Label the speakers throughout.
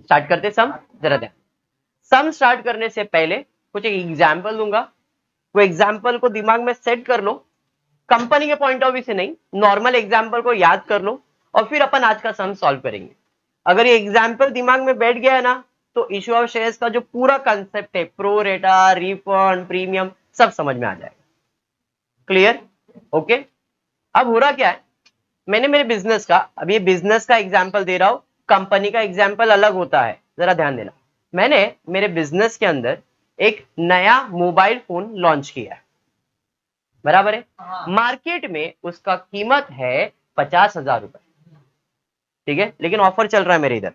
Speaker 1: Start करते सम, जरा ध्यान। सम स्टार्ट करने से पहले कुछ एक एग्जाम्पल दूंगा, वो एग्जाम्पल को दिमाग में सेट कर लो, कंपनी के पॉइंट ऑफ व्यू से नहीं, नॉर्मल एग्जाम्पल को याद कर लो और फिर अपन आज का सम सॉल्व करेंगे। अगर ये एग्जाम्पल दिमाग में बैठ गया है ना, तो इश्यू ऑफ शेयर्स का जो पूरा कंसेप्ट है, प्रो रेटा, रिफंड, प्रीमियम, सब समझ में आ जाएगा। क्लियर? ओके। अब हो रहा क्या है, मैंने मेरे बिजनेस का, अब ये बिजनेस का एग्जाम्पल दे रहा हूं, कंपनी का एग्जाम्पल अलग होता है, जरा ध्यान देना। मैंने मेरे बिजनेस के अंदर एक नया मोबाइल फोन लॉन्च किया है, बराबर है। मार्केट में उसका कीमत है 50,000 रुपए, ठीक है, लेकिन ऑफर चल रहा है मेरे इधर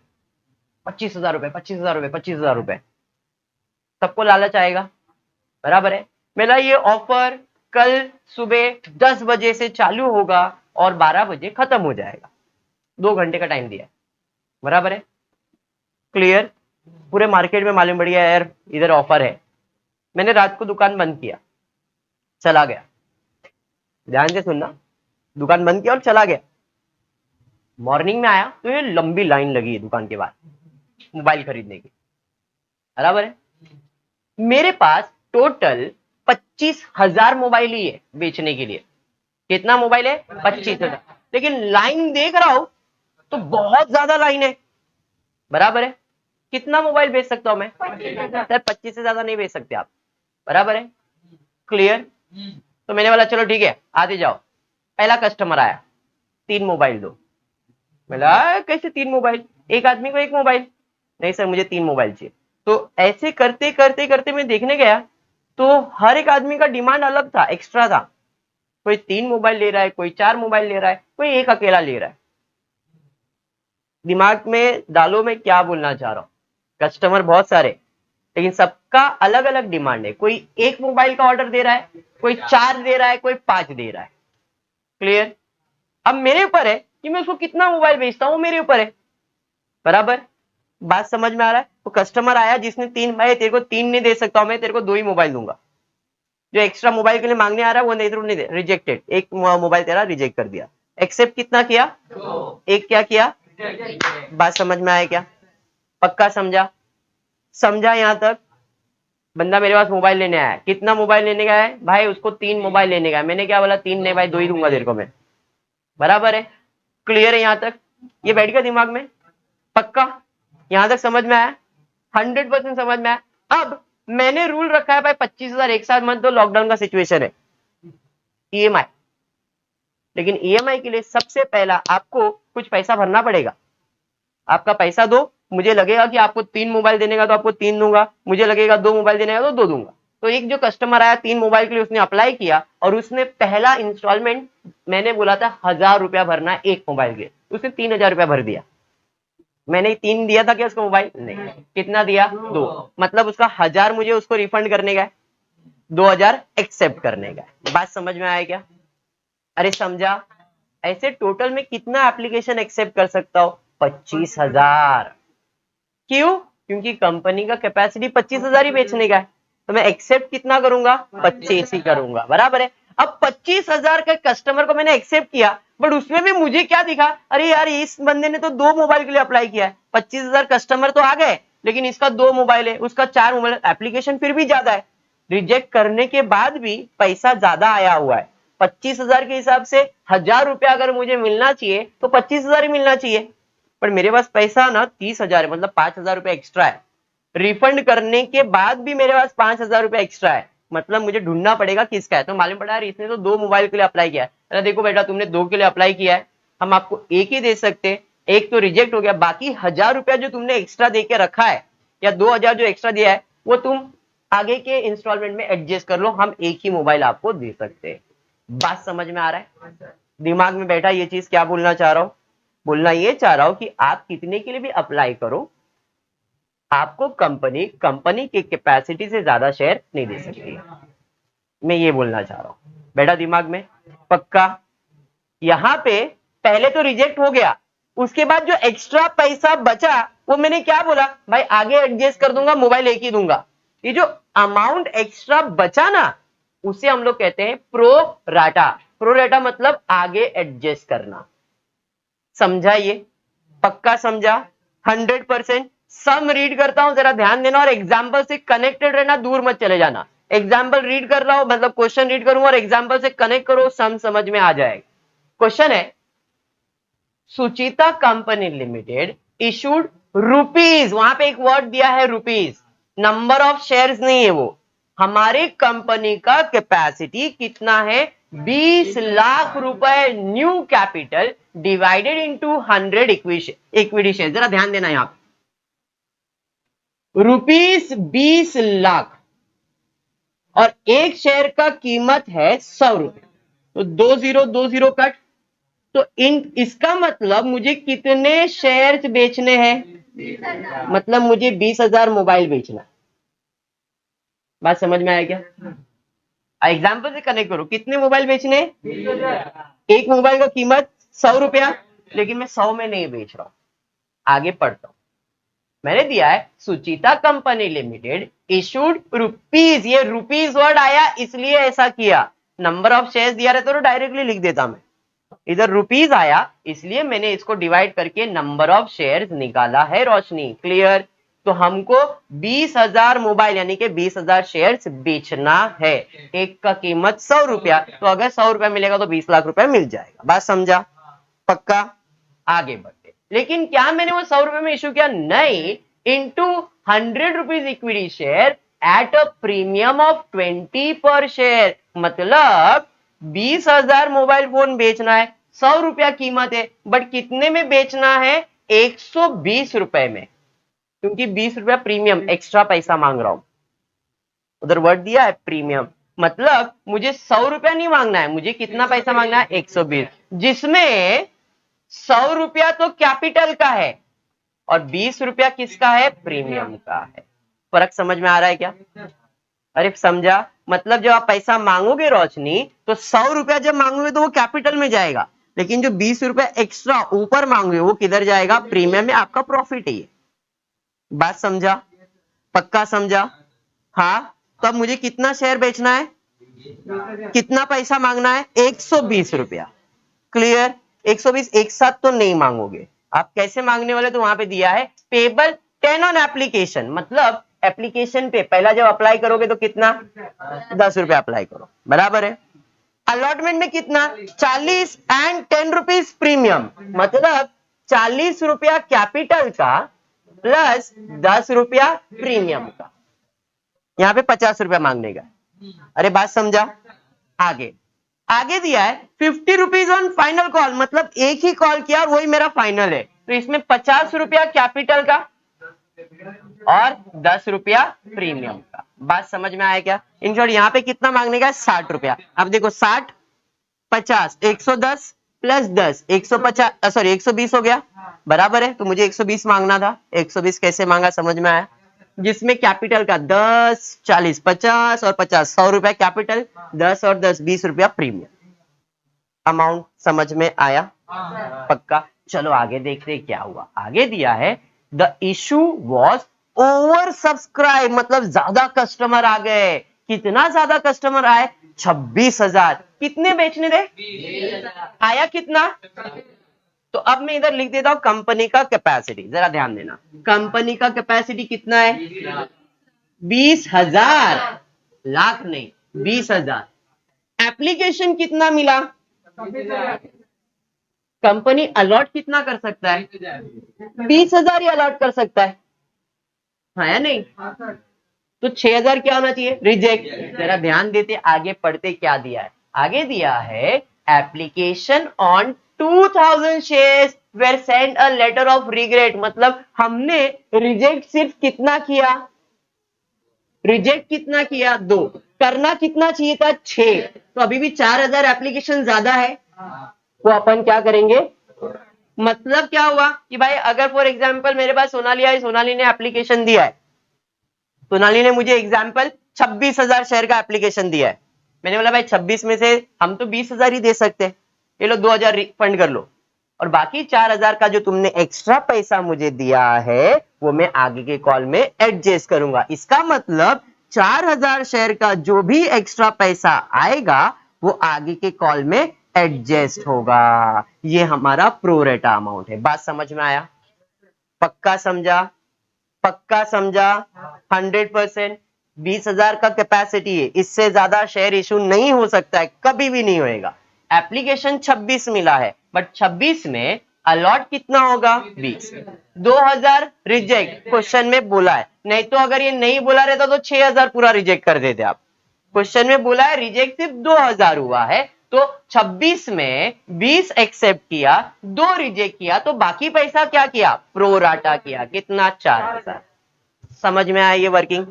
Speaker 1: 25,000 रुपए, 25,000 रुपए, 25,000 रुपए। सबको लालच आएगा, बराबर है। मेरा ये ऑफर कल सुबह 10 बजे से चालू होगा और 12 बजे खत्म हो जाएगा, 2 घंटे का टाइम दिया है, बराबर है। क्लियर? पूरे मार्केट में मालूम पड़ गया यार इधर ऑफर है। मैंने रात को दुकान बंद किया, चला गया, ध्यान से सुनना, दुकान बंद किया और चला गया। मॉर्निंग में आया तो ये लंबी लाइन लगी है दुकान के बाहर मोबाइल खरीदने की, बराबर है। मेरे पास टोटल 25,000 मोबाइल ही है बेचने के लिए। कितना मोबाइल है? 25,000। लेकिन लाइन देख रहा हूं तो बहुत ज्यादा लाइन है, बराबर है। कितना मोबाइल बेच सकता हूं मैं? सर 25 से ज्यादा नहीं बेच सकते आप, बराबर है। क्लियर? तो मैंने बोला चलो ठीक है आते जाओ। पहला कस्टमर आया, 3 मोबाइल दो। बोला कैसे 3 मोबाइल, एक आदमी को 1 मोबाइल? नहीं सर मुझे 3 मोबाइल चाहिए। तो ऐसे करते करते करते मैं देखने गया तो हर एक आदमी का डिमांड अलग था, एक्स्ट्रा था। कोई 3 मोबाइल ले रहा है, कोई 4 मोबाइल ले रहा है, कोई एक अकेला ले रहा है। दिमाग में डालो मैं क्या बोलना चाह रहा हूं। कस्टमर बहुत सारे, लेकिन सबका अलग अलग डिमांड है। कोई 1 मोबाइल का ऑर्डर दे रहा है, कोई 4 दे रहा है, कोई 5 दे रहा है। क्लियर? अब मेरे ऊपर है कि मैं उसको कितना मोबाइल बेचता हूं, मेरे ऊपर है, बराबर। बात समझ में आ रहा है? तो कस्टमर आया जिसने 3, भाई तेरे को 3 नहीं दे सकता हूं मैं, तेरे को 2 ही मोबाइल दूंगा। जो एक्स्ट्रा मोबाइल के लिए मांगने आ रहा है वो नहीं दे, रिजेक्टेड। 1 मोबाइल तेरा रिजेक्ट कर दिया। एक्सेप्ट कितना किया? 1 क्या किया? बात समझ में आया क्या? पक्का समझा? समझा यहां तक? बंदा मेरे पास मोबाइल लेने आया, कितना मोबाइल लेने का है भाई? उसको 3 मोबाइल लेने का है। मैंने क्या बोला? 3 नहीं भाई 2 ही दूंगा तेरे को मैं, बराबर है। क्लियर है यहां तक? ये बैठ गया दिमाग में? पक्का यहां तक समझ में आया? 100% समझ में आया। अब मैंने रूल रखा है भाई 25,000 एक साथ मत दो, लॉकडाउन का सिचुएशन है, ईएमआई। लेकिन ईएमआई के लिए सबसे पहला आपको कुछ पैसा भरना पड़ेगा। आपका पैसा दो, मुझे लगेगा कि आपको 3 मोबाइल देने का तो आपको 3 दूंगा, मुझे लगेगा 2 मोबाइल देने का तो 2 दूंगा। तो एक जो कस्टमर आया 3 मोबाइल के लिए, उसने अप्लाई किया और उसने पहला इंस्टॉलमेंट, मैंने बोला था 1,000 रुपया भरना है 1 मोबाइल के, उसने 3,000 रुपया भर दिया। मैंने 3 दिया था क्या उसको मोबाइल? नहीं। कितना दिया? 2। मतलब उसका 1,000 मुझे उसको रिफंड करने का है, 2,000 एक्सेप्ट करने का है। बात समझ में आया क्या? अरे समझा? ऐसे टोटल में कितना एप्लीकेशन एक्सेप्ट कर सकता हूं? 25,000। क्यों? क्योंकि कंपनी का कैपेसिटी 25,000 ही बेचने का है, तो मैं एक्सेप्ट कितना करूंगा? 25 ही करूंगा, बराबर है। अब 25,000 के कस्टमर को मैंने एक्सेप्ट किया, बट उसमें भी मुझे क्या दिखा? अरे यार इस बंदे ने तो 2 मोबाइल के लिए अप्लाई किया है, 25,000 कस्टमर तो आ गए, लेकिन इसका 2 मोबाइल है, उसका 4 मोबाइल, एप्लीकेशन फिर भी ज्यादा है। रिजेक्ट करने के बाद भी पैसा ज्यादा आया हुआ है। 25,000 के हिसाब से 1,000 रुपया अगर मुझे मिलना चाहिए तो 25,000 ही मिलना चाहिए, पर मेरे पास पैसा ना 30,000 है, मतलब 5,000 रुपए एक्स्ट्रा है। रिफंड करने के बाद भी मेरे पास 5,000 रुपए एक्स्ट्रा है, मतलब मुझे ढूंढना पड़ेगा किसका है। तो मालूम पड़ा यार इसने तो 2 मोबाइल के लिए अप्लाई किया है। अरे देखो बेटा तुमने 2 के लिए अप्लाई किया है, हम आपको 1 ही दे सकते, एक तो रिजेक्ट हो गया, बाकी 1,000 रुपया जो तुमने एक्स्ट्रा दे के रखा है या 2,000 जो एक्स्ट्रा दिया है वो तुम आगे के इंस्टॉलमेंट में एडजस्ट कर लो, हम 1 ही मोबाइल आपको दे सकते हैं। बात समझ में आ रहा है? दिमाग में बैठा ये चीज क्या बोलना चाह रहा हूं? बोलना ये चाह रहा हूं कि आप कितने के लिए भी अप्लाई करो, आपको कंपनी की कैपेसिटी से ज्यादा शेयर नहीं दे सकती। मैं ये बोलना चाह रहा हूं, बेटा दिमाग में? पक्का? यहां पे पहले तो रिजेक्ट हो गया, उसके बाद जो एक्स्ट्रा पैसा बचा वो मैंने क्या बोला? भाई आगे एडजस्ट कर दूंगा, मोबाइल 1 ही दूंगा। ये जो अमाउंट एक्स्ट्रा बचा ना, उसे हम लोग कहते हैं प्रो राटा। प्रो राटा मतलब आगे एडजस्ट करना। समझा ये? पक्का समझा? 100%? सम रीड करता हूं, जरा ध्यान देना और एग्जाम्पल से कनेक्टेड रहना, दूर मत चले जाना। एग्जाम्पल रीड कर रहा हूं, मतलब क्वेश्चन रीड करूंगा और एग्जाम्पल से कनेक्ट करो, सम समझ में आ जाएगा। क्वेश्चन है, सुचिता कंपनी लिमिटेड इशूड रुपीज, वहां पे एक वर्ड दिया है रुपीज, नंबर ऑफ शेयर्स नहीं है वो। हमारे कंपनी का कैपेसिटी कितना है, 20 लाख रुपए new capital divided into 100 equity share. जरा ध्यान देना यहां पे, रुपीज 20 लाख और एक शेयर का कीमत है 100 रुपए, तो 20 कट, तो इसका मतलब मुझे कितने शेयर्स बेचने हैं, मतलब मुझे 20,000 मोबाइल बेचना है। बात समझ में आया क्या? एग्जाम्पल से कनेक्ट करो, कितने मोबाइल बेचने हैं? एक मोबाइल का कीमत 100 रुपया, लेकिन मैं 100 में नहीं बेच रहा हूं। आगे पढ़ता हूं, मैंने दिया है सुचिता कंपनी लिमिटेड इशूड रुपीज, ये रुपीज वर्ड आया इसलिए ऐसा किया। नंबर ऑफ शेयर्स दिया रहता तो डायरेक्टली लिख देता मैं, इधर रुपीज आया इसलिए मैंने इसको डिवाइड करके नंबर ऑफ शेयर्स निकाला है रोशनी। क्लियर? तो हमको 20,000 मोबाइल यानी कि 20,000 शेयर्स बेचना है, एक का कीमत 100 रुपया, तो अगर 100 रुपया मिलेगा तो 20 लाख रुपया मिल जाएगा। बात समझा? पक्का? आगे बढ़ते, लेकिन क्या मैंने वो 100 रुपए में इश्यू किया? नहीं, into 100 rupees equity share at a premium of 20 पर शेयर, मतलब 20,000 मोबाइल फोन बेचना है, 100 रुपया कीमत है, बट कितने में बेचना है? 120 रुपए में, क्योंकि 20 रुपया प्रीमियम एक्स्ट्रा पैसा मांग रहा हूं। उधर वर्ड दिया है प्रीमियम, मतलब मुझे 100 रुपया नहीं मांगना है, मुझे कितना पैसा मांगना है? 120, जिसमें 100 रुपया तो कैपिटल का है और 20 रुपया किसका है? प्रीमियम का है। फर्क समझ में आ रहा है क्या? अरे समझा? मतलब जब आप पैसा मांगोगे रोशनी, तो 100 रुपया जब मांगोगे तो वो कैपिटल में जाएगा, लेकिन जो 20 रुपया एक्स्ट्रा ऊपर मांगोगे वो किधर जाएगा? प्रीमियम में। आपका प्रॉफिट है ये। बात समझा? पक्का समझा? हाँ, तो अब मुझे कितना शेयर बेचना है, कितना पैसा मांगना है? 120 रुपया। क्लियर? 120 एक साथ तो नहीं मांगोगे, आप कैसे मांगने वाले? तो वहां पे दिया है पेबल 10 ऑन एप्लीकेशन, मतलब एप्लीकेशन पे पहला जब अप्लाई करोगे तो कितना? 10 रुपया अप्लाई करो, बराबर है। अलॉटमेंट में कितना? 40 एंड 10 रुपीज प्रीमियम, मतलब 40 रुपया कैपिटल का प्लस 10 रुपया प्रीमियम का, यहां पे 50 रुपया मांगने का। अरे बात समझा? आगे आगे दिया है 50 रुपीज ऑन फाइनल कॉल, मतलब एक ही कॉल किया और वही मेरा फाइनल है, तो इसमें 50 रुपया कैपिटल का और 10 रुपया प्रीमियम का। बात समझ में आया क्या? इन शॉर्ट यहाँ पे कितना मांगने का है? 60 रुपया। अब देखो 60 50 110 प्लस 10 150, सॉरी 120 हो गया, बराबर है। तो मुझे 120 मांगना था, 120 कैसे मांगा समझ में आया? जिसमें कैपिटल का 10 40 50 और 50 100 रुपया कैपिटल, 10 और 10 20 रुपया प्रीमियम। अमाउंट समझ में आया? पक्का? चलो आगे देखते क्या हुआ। आगे दिया है the issue was over subscribe, मतलब ज्यादा कस्टमर आ गए। कितना ज्यादा कस्टमर आए? 26,000। कितने बेचने थे? आया कितना? तो अब मैं इधर लिख देता हूं कंपनी का कैपेसिटी। जरा ध्यान देना, कंपनी का कैपेसिटी कितना है? 20,000, लाख नहीं 20,000। एप्लीकेशन कितना मिला? कंपनी अलॉट कितना कर सकता है? 20,000 ही अलॉट कर सकता है, हाँ या नहीं? तो 6,000 क्या होना चाहिए? रिजेक्ट। जरा ध्यान देते, आगे पढ़ते क्या दिया है। आगे दिया है application on 2,000 shares were send a letter of regret, मतलब हमने रिजेक्ट सिर्फ कितना किया? रिजेक्ट कितना किया? 2। करना कितना चाहिए था? 6। तो अभी भी 4,000 एप्लीकेशन ज्यादा है, तो अपन क्या करेंगे? मतलब क्या हुआ कि भाई अगर फॉर एग्जांपल मेरे पास सोनाली आई, सोनाली ने एप्लीकेशन दिया है, सोनाली ने मुझे एग्जांपल 26,000 शेयर का एप्लीकेशन दिया है। मैंने बोला भाई 26 में से हम तो 20,000 ही दे सकते हैं, ये लो 2,000 रिफंड कर लो, और बाकी 4,000 का जो तुमने एक्स्ट्रा पैसा मुझे दिया है वो मैं आगे के कॉल में एडजस्ट करूंगा। इसका मतलब 4,000 शेयर का जो भी एक्स्ट्रा पैसा आएगा वो आगे के कॉल में एडजस्ट होगा। ये हमारा प्रोरेटा अमाउंट है। बात समझ में आया? पक्का समझा? पक्का समझा? 100%। 20,000 का कैपेसिटी है, इससे ज्यादा शेयर इशू नहीं हो सकता है, कभी भी नहीं होएगा। एप्लीकेशन 26 मिला है, बट 26 में अलॉट कितना होगा? 20। 2,000 रिजेक्ट क्वेश्चन में बोला है, नहीं तो अगर ये नहीं बोला रहता तो 6,000 पूरा रिजेक्ट कर देते आप। क्वेश्चन में बोला है रिजेक्ट सिर्फ 2,000 हुआ है, तो 26 में 20 एक्सेप्ट किया, 2 रिजेक्ट किया, तो बाकी पैसा क्या किया? प्रोराटा किया। कितना? 4,000। समझ में आया ये वर्किंग?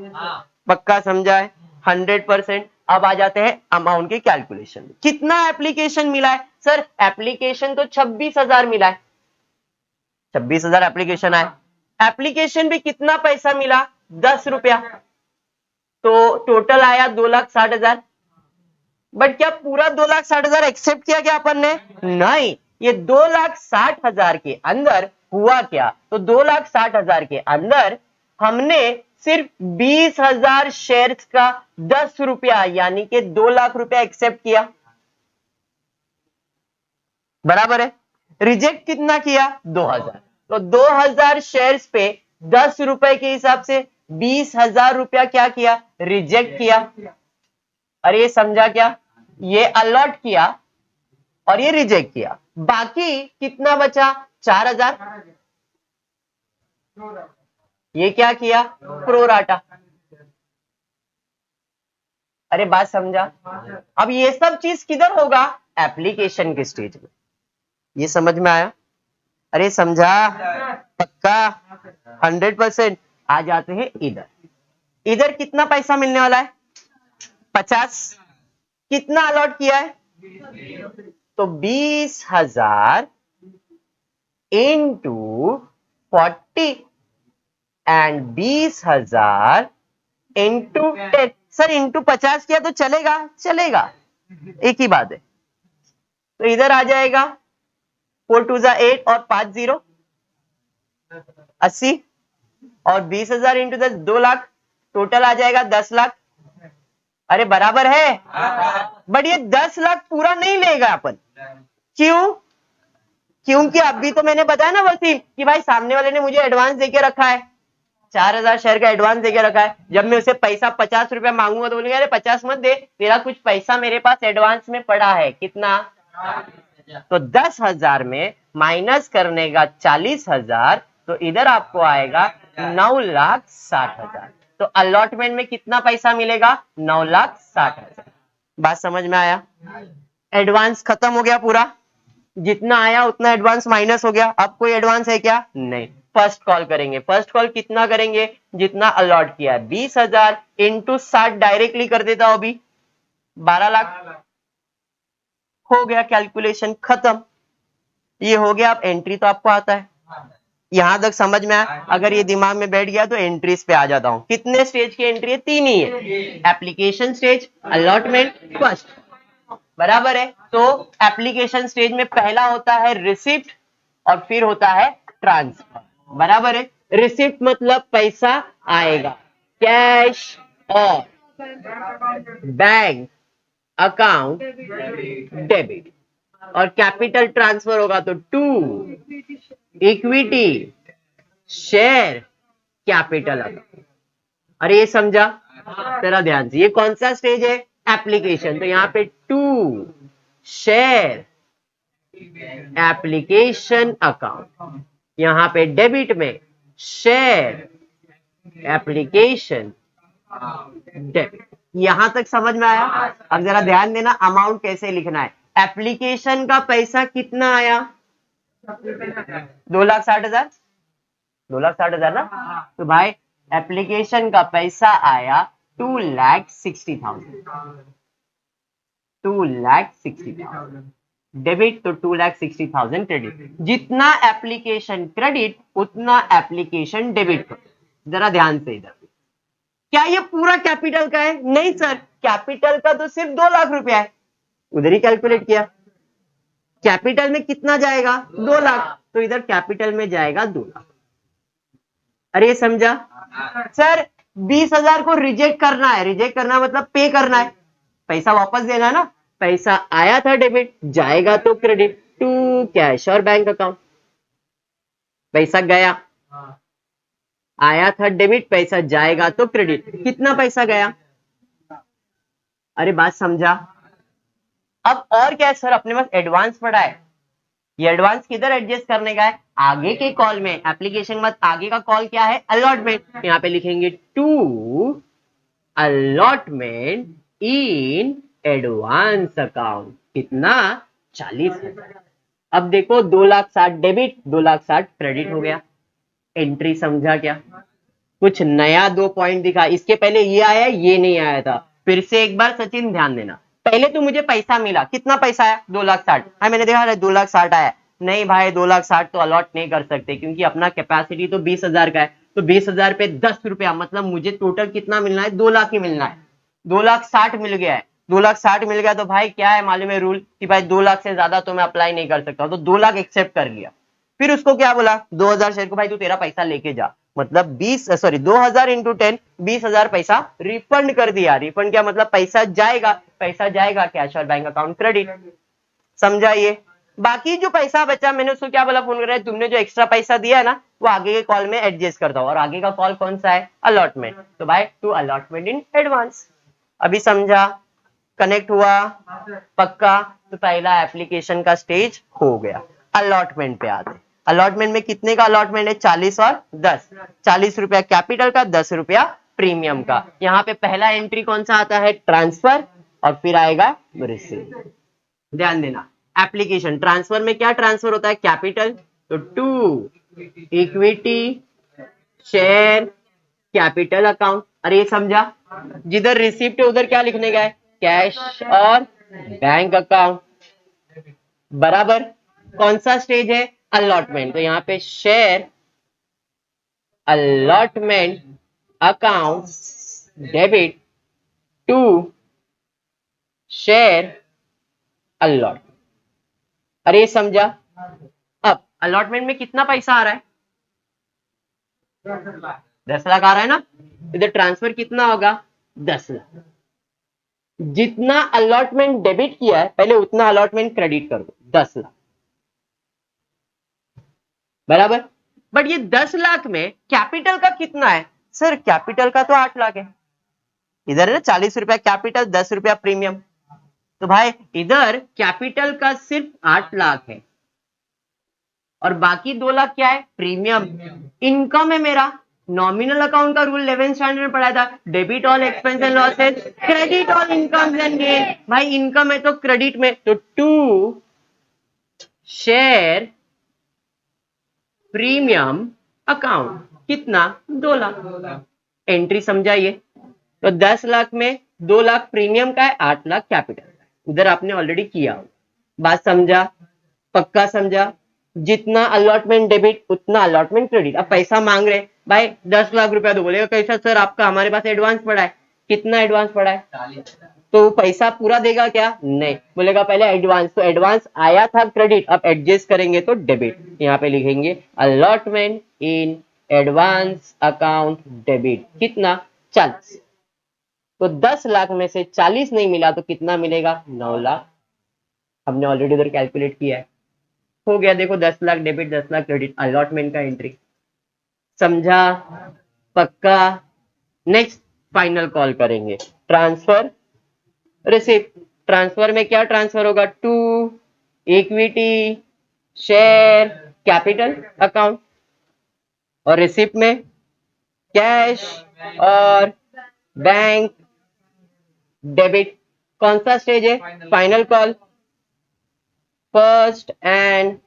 Speaker 1: पक्का समझा है? 100%। अब आ जाते हैं अमाउंट के कैलकुलेशन। कितना एप्लीकेशन मिला है? सर एप्लीकेशन तो 26,000 मिला है, 26,000 एप्लीकेशन आए। एप्लीकेशन भी कितना पैसा मिला? 10 रुपया, तो टोटल आया 2,60,000। बट क्या पूरा 2,60,000 एक्सेप्ट किया क्या अपन ने? नहीं, ये 2,60,000 के अंदर हुआ क्या? तो 2,60,000 के अंदर हमने सिर्फ 20,000 शेयर्स का 10 रुपया यानी कि 2 लाख रुपया एक्सेप्ट किया, बराबर है। रिजेक्ट कितना किया? 2,000। तो 2,000 शेयर्स पे 10 रुपए के हिसाब से 20,000 रुपया क्या किया? रिजेक्ट किया। अरे ये समझा क्या? ये अलॉट किया और ये रिजेक्ट किया, बाकी कितना बचा? 4,000। ये क्या किया? प्रोराटा। अरे बात समझा? अब ये सब चीज किधर होगा? एप्लीकेशन के स्टेज में। ये समझ में आया? अरे समझा? पक्का? 100%। आ जाते हैं इधर। इधर कितना पैसा मिलने वाला है? 50। कितना अलॉट किया है? तो 20,000 into 40 and 20,000 into 10। Sir into 50 किया तो चलेगा? चलेगा, एक ही बात है। तो इधर आ जाएगा 4 2 8 और 5 0 80 और 20,000 इंटू 10 2 लाख, टोटल आ जाएगा 10 लाख। अरे बराबर है? बट ये 10 लाख पूरा नहीं लेगा अपन। क्यों? क्योंकि अभी तो मैंने बताया ना वसीम कि भाई सामने वाले ने मुझे एडवांस देके रखा है, 4,000 शेयर का एडवांस देके रखा है। जब मैं उसे पैसा 50 रुपया मांगूंगा तो बोलेंगे अरे 50 मत दे, तेरा कुछ पैसा मेरे पास एडवांस में पड़ा है। कितना? तो 10,000 में माइनस करने का 40,000, तो इधर आपको आएगा 9,60,000। तो अलॉटमेंट में कितना पैसा मिलेगा? 9,60,000। बात समझ में आया? एडवांस खत्म हो गया पूरा, जितना आया उतना एडवांस माइनस हो गया। अब कोई एडवांस है क्या? नहीं। फर्स्ट कॉल करेंगे। फर्स्ट कॉल कितना करेंगे? जितना अलॉट किया है 20,000 इंटू 60 डायरेक्टली कर देता हूं अभी, 12 लाख। हो गया, कैलकुलेशन खत्म। ये हो गया। अब एंट्री तो आपको आता है, यहां तक समझ में आया? अगर ये दिमाग में बैठ गया तो एंट्रीज पे आ जाता हूं। कितने स्टेज की एंट्री है? 3 ही है, एप्लीकेशन स्टेज, अलॉटमेंट, फर्स्ट, बराबर है। तो एप्लीकेशन स्टेज में पहला होता है रिसिप्ट और फिर होता है ट्रांसफर, बराबर है। रिसिप्ट मतलब पैसा आएगा, कैश और बैंक अकाउंट डेबिट, और कैपिटल ट्रांसफर होगा तो to equity share capital account. अरे ये समझा? तेरा ध्यान से, ये कौन सा स्टेज है? एप्लीकेशन। तो यहां पे टू शेयर एप्लीकेशन अकाउंट, यहां पे डेबिट में शेयर एप्लीकेशन डेबिट। यहां तक समझ में आया? अब जरा ध्यान देना अमाउंट कैसे लिखना है। एप्लीकेशन का पैसा कितना आया? 2,60,000। 2,60,000 ना? तो भाई एप्लीकेशन का पैसा आया 2,60,000। 2,60,000 डेबिट, तो 2,60,000 क्रेडिट। जितना एप्लीकेशन क्रेडिट उतना एप्लीकेशन डेबिट करो। जरा ध्यान से इधर, क्या ये पूरा कैपिटल का है? नहीं सर, कैपिटल का तो सिर्फ 2 लाख रुपया है, उधर ही कैलकुलेट किया। कैपिटल में कितना जाएगा? 2 लाख, तो इधर कैपिटल में जाएगा 2 लाख। अरे समझा? सर 20,000 को रिजेक्ट करना है, रिजेक्ट करना मतलब पे करना है, पैसा वापस देना है ना। पैसा आया था डेबिट, जाएगा तो क्रेडिट टू कैश और बैंक अकाउंट। पैसा गया, आया था डेबिट, पैसा जाएगा तो क्रेडिट। कितना पैसा गया? अरे बात समझा? अब और क्या है सर, अपने पास एडवांस पड़ा है, ये एडवांस किधर एडजस्ट करने का है? आगे के कॉल में। एप्लीकेशन मत, आगे का कॉल क्या है? अलॉटमेंट। यहाँ पे लिखेंगे to allotment in advance account. कितना? 40,000। अब देखो 2,60,000 डेबिट, 2,60,000 क्रेडिट हो गया। एंट्री समझा क्या? कुछ नया 2 पॉइंट दिखा, इसके पहले ये आया, ये नहीं आया था। फिर से एक बार सचिन ध्यान देना, पहले तो मुझे पैसा मिला, कितना पैसा आया? 2,60,000। हाँ मैंने देखा 2,60,000 आया। नहीं भाई 2,60,000 तो अलॉट नहीं कर सकते, क्योंकि अपना कैपेसिटी तो 20,000 का है। तो 20,000 पे 10 रुपया, मतलब मुझे टोटल कितना मिलना है? 2 लाख ही मिलना है। 2,60,000 मिल गया है। 2,60,000 मिल गया तो भाई क्या है मालूम है रूल, कि भाई 2 लाख से ज्यादा तो मैं अप्लाई नहीं कर सकता। तो 2 लाख एक्सेप्ट कर लिया। फिर उसको क्या बोला? 2,000 शेयर को भाई तू तेरा पैसा लेके जा, मतलब 2,000 इंटू 10, 20,000 पैसा रिफंड कर दिया। रिफंड क्या मतलब? पैसा जाएगा, पैसा जाएगा कैश और बैंक अकाउंट क्रेडिट। समझाइए। बाकी जो पैसा बचा, मैंने उसको क्या बोला फोन कर रहा है, तुमने जो एक्स्ट्रा पैसा दिया है ना, वो आगे के कॉल में एडजस्ट करता हो। और आगे का कॉल कौन सा है? अलॉटमेंट। तो भाई टू अलॉटमेंट इन एडवांस। अभी समझा? कनेक्ट हुआ? पक्का? तो पहला एप्लीकेशन का स्टेज हो गया। अलॉटमेंट पे आते। अलॉटमेंट में कितने का अलॉटमेंट है? 40 और 10। 40 रुपया कैपिटल का, 10 रुपया प्रीमियम का। यहाँ पे पहला एंट्री कौन सा आता है? ट्रांसफर, और फिर आएगा रिसीव। ध्यान देना, एप्लीकेशन ट्रांसफर में क्या ट्रांसफर होता है? कैपिटल। तो to equity share capital account. अरे ये समझा? जिधर रिसिप्ट है उधर क्या लिखने का है? कैश और बैंक अकाउंट। बराबर। कौन सा स्टेज है? अलॉटमेंट। तो यहाँ पे share allotment account debit to share allot. अरे ये समझा? अब अलॉटमेंट में कितना पैसा आ रहा है? 10 लाख आ रहा है ना। इधर ट्रांसफर कितना होगा? 10 लाख। जितना अलॉटमेंट डेबिट किया है पहले उतना अलॉटमेंट क्रेडिट कर दो, 10 लाख। बराबर। बट ये 10 लाख में कैपिटल का कितना है? सर कैपिटल का तो 8 लाख है। इधर है ना 40 रुपया कैपिटल, 10 रुपया प्रीमियम। तो भाई इधर कैपिटल का सिर्फ 8 लाख है, और बाकी 2 लाख क्या है? प्रीमियम। इनकम है मेरा। नॉमिनल अकाउंट का रूल 11th स्टैंडर्ड में पढ़ाया था, debit all expense and losses, credit all income and gain. भाई इनकम है तो क्रेडिट में, तो टू शेयर प्रीमियम अकाउंट। कितना? 2 लाख। एंट्री समझाइए। तो 10 लाख में 2 लाख प्रीमियम का है, 8 लाख कैपिटल का है। उधर आपने ऑलरेडी किया। बात समझा? पक्का समझा? जितना अलॉटमेंट डेबिट उतना अलॉटमेंट क्रेडिट। अब पैसा मांग रहे भाई 10 लाख रुपया, तो बोलेगा कैसा सर आपका, हमारे पास एडवांस पड़ा है। कितना एडवांस पड़ा है? 40। तो पैसा पूरा देगा क्या? नहीं, बोलेगा पहले एडवांस। तो एडवांस आया था क्रेडिट, अब एडजस्ट करेंगे तो डेबिट। यहाँ पे लिखेंगे allotment in advance account debit. कितना? 40। तो 10 लाख में से 40 नहीं मिला तो कितना मिलेगा? 9 लाख। हमने ऑलरेडी उधर कैलकुलेट किया है। हो गया। देखो 10 lakh debit, 10 lakh credit, allotment का एंट्री। समझा? पक्का? नेक्स्ट फाइनल कॉल करेंगे, ट्रांसफर रिसिप्ट। ट्रांसफर में क्या ट्रांसफर होगा? To equity share capital account, और रिसिप्ट में कैश और बैंक डेबिट। कौन सा स्टेज है? Final call. First and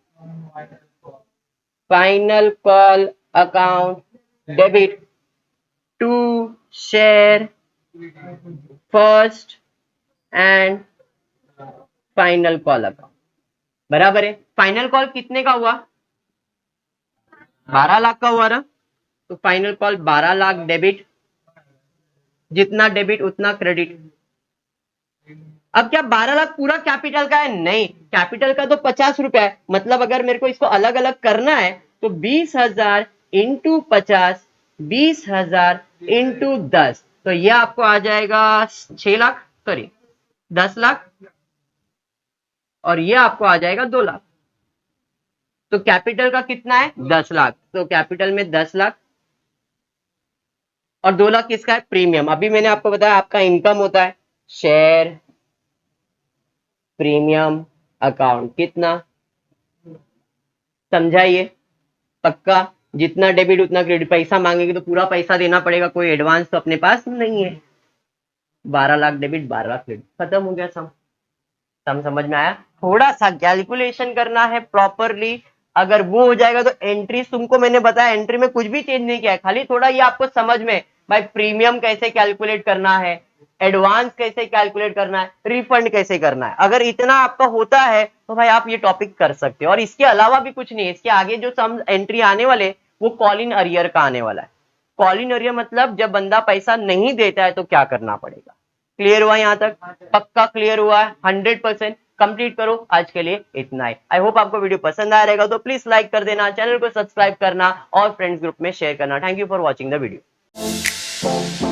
Speaker 1: final call account debit to share first and final call account. बराबर है। फाइनल कॉल कितने का हुआ? 12 लाख का हुआ ना। तो फाइनल कॉल 12 लाख डेबिट, जितना डेबिट उतना क्रेडिट। अब क्या 12 लाख पूरा कैपिटल का है? नहीं, कैपिटल का तो 50 रुपया है। मतलब अगर मेरे को इसको अलग अलग करना है तो 20,000 इंटू 50, 20,000 इंटू 10, तो ये आपको आ जाएगा 6 लाख, सॉरी 10 लाख, और ये आपको आ जाएगा 2 लाख। तो कैपिटल का कितना है? 10 लाख। तो कैपिटल में 10 लाख, और 2 लाख किसका है? प्रीमियम। अभी मैंने आपको बताया आपका इनकम होता है शेयर प्रीमियम अकाउंट, कितना समझाइए? पक्का? जितना डेबिट उतना क्रेडिट। पैसा मांगेंगे तो पूरा पैसा देना पड़ेगा, कोई एडवांस तो अपने पास नहीं है। 12 लाख डेबिट 12 लाख क्रेडिट, खत्म हो गया सम समझ में आया? थोड़ा सा कैलकुलेशन करना है प्रॉपरली, अगर वो हो जाएगा तो एंट्री तुमको मैंने बताया, एंट्री में कुछ भी चेंज नहीं किया है, खाली थोड़ा ये आपको समझ में भाई प्रीमियम कैसे कैलकुलेट करना है, एडवांस कैसे कैलकुलेट करना है, रिफंड कैसे करना है। अगर इतना आपका होता है तो भाई आप ये टॉपिक कर सकते हो। और इसके अलावा भी कुछ नहीं है, इसके आगे जो सम एंट्री आने वाले वो कॉल इन अरियर का आने वाला है। कॉल इन अरियर मतलब जब बंदा पैसा नहीं देता है तो क्या करना पड़ेगा। क्लियर हुआ यहाँ तक? पक्का क्लियर हुआ है? 100% कंप्लीट करो। आज के लिए इतना ही। आई होप आपको वीडियो पसंद आया रहेगा, तो प्लीज लाइक कर देना, चैनल को सब्सक्राइब करना और फ्रेंड्स ग्रुप में शेयर करना। Thank you for watching the video.